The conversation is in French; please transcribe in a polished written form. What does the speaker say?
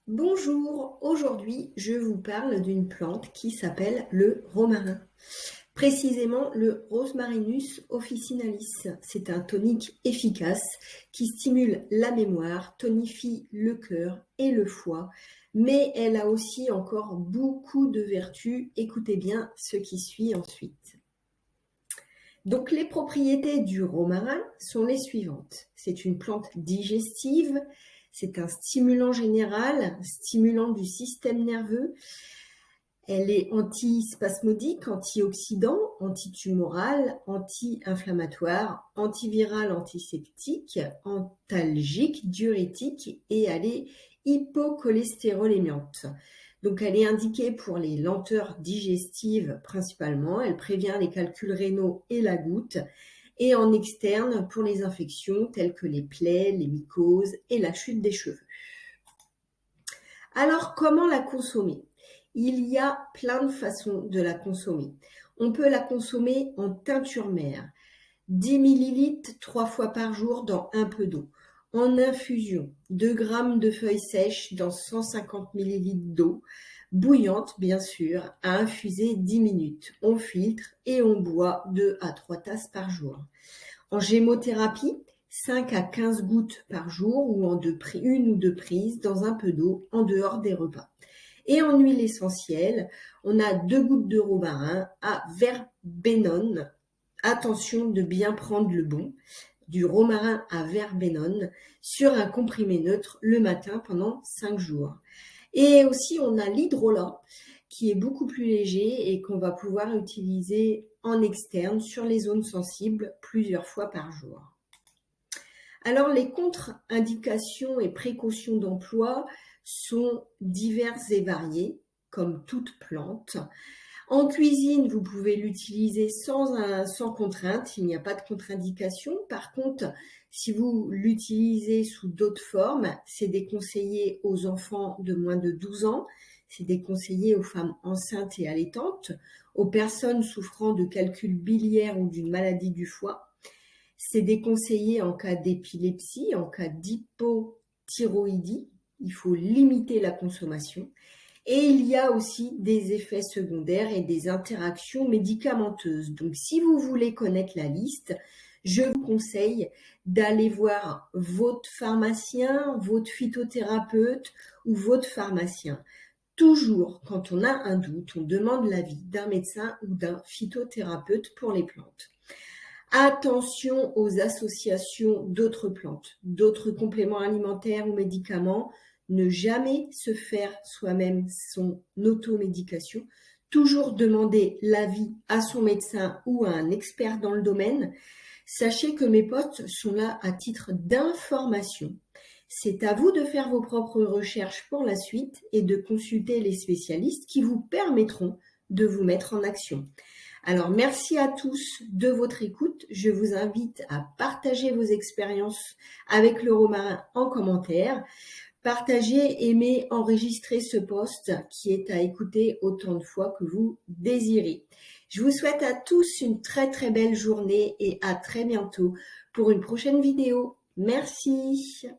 Bonjour, aujourd'hui je vous parle d'une plante qui s'appelle le romarin, précisément le Rosmarinus officinalis. C'est un tonique efficace qui stimule la mémoire, tonifie le cœur et le foie, mais elle a aussi encore beaucoup de vertus. Écoutez bien ce qui suit ensuite. Donc les propriétés du romarin sont les suivantes. C'est une plante digestive, c'est un stimulant général, stimulant du système nerveux. Elle est antispasmodique, antioxydant, antitumorale, anti-inflammatoire, antivirale, antiseptique, antalgique, diurétique et elle est hypocholestérolémiante. Donc elle est indiquée pour les lenteurs digestives principalement, elle prévient les calculs rénaux et la goutte, et en externe pour les infections telles que les plaies, les mycoses et la chute des cheveux. Alors comment la consommer? Il y a plein de façons de la consommer. On peut la consommer en teinture mère, 10 ml 3 fois par jour dans un peu d'eau. En infusion, 2 g de feuilles sèches dans 150 ml d'eau, bouillante bien sûr, à infuser 10 minutes. On filtre et on boit 2 à 3 tasses par jour. En gémothérapie, 5 à 15 gouttes par jour ou une ou deux prises dans un peu d'eau en dehors des repas. Et en huile essentielle, on a 2 gouttes de romarin à verbenone. Attention de bien prendre le bon, du romarin à verbenone sur un comprimé neutre le matin pendant 5 jours. Et aussi, on a l'hydrolat qui est beaucoup plus léger et qu'on va pouvoir utiliser en externe sur les zones sensibles plusieurs fois par jour. Alors, les contre-indications et précautions d'emploi sont diverses et variées, comme toute plante. En cuisine, vous pouvez l'utiliser sans contrainte, il n'y a pas de contre-indication. Par contre, si vous l'utilisez sous d'autres formes, c'est déconseillé aux enfants de moins de 12 ans, c'est déconseillé aux femmes enceintes et allaitantes, aux personnes souffrant de calculs biliaires ou d'une maladie du foie. C'est déconseillé en cas d'épilepsie, en cas d'hypothyroïdie. Il faut limiter la consommation. Et il y a aussi des effets secondaires et des interactions médicamenteuses. Donc, si vous voulez connaître la liste, je vous conseille d'aller voir votre pharmacien, votre phytothérapeute ou votre pharmacien. Toujours, quand on a un doute, on demande l'avis d'un médecin ou d'un phytothérapeute pour les plantes. Attention aux associations d'autres plantes, d'autres compléments alimentaires ou médicaments. Ne jamais se faire soi-même son automédication. Toujours demander l'avis à son médecin ou à un expert dans le domaine. Sachez que mes posts sont là à titre d'information. C'est à vous de faire vos propres recherches pour la suite et de consulter les spécialistes qui vous permettront de vous mettre en action. Alors, merci à tous de votre écoute. Je vous invite à partager vos expériences avec le romarin en commentaire. Partagez, aimez, enregistrez ce post qui est à écouter autant de fois que vous désirez. Je vous souhaite à tous une très très belle journée et à très bientôt pour une prochaine vidéo. Merci.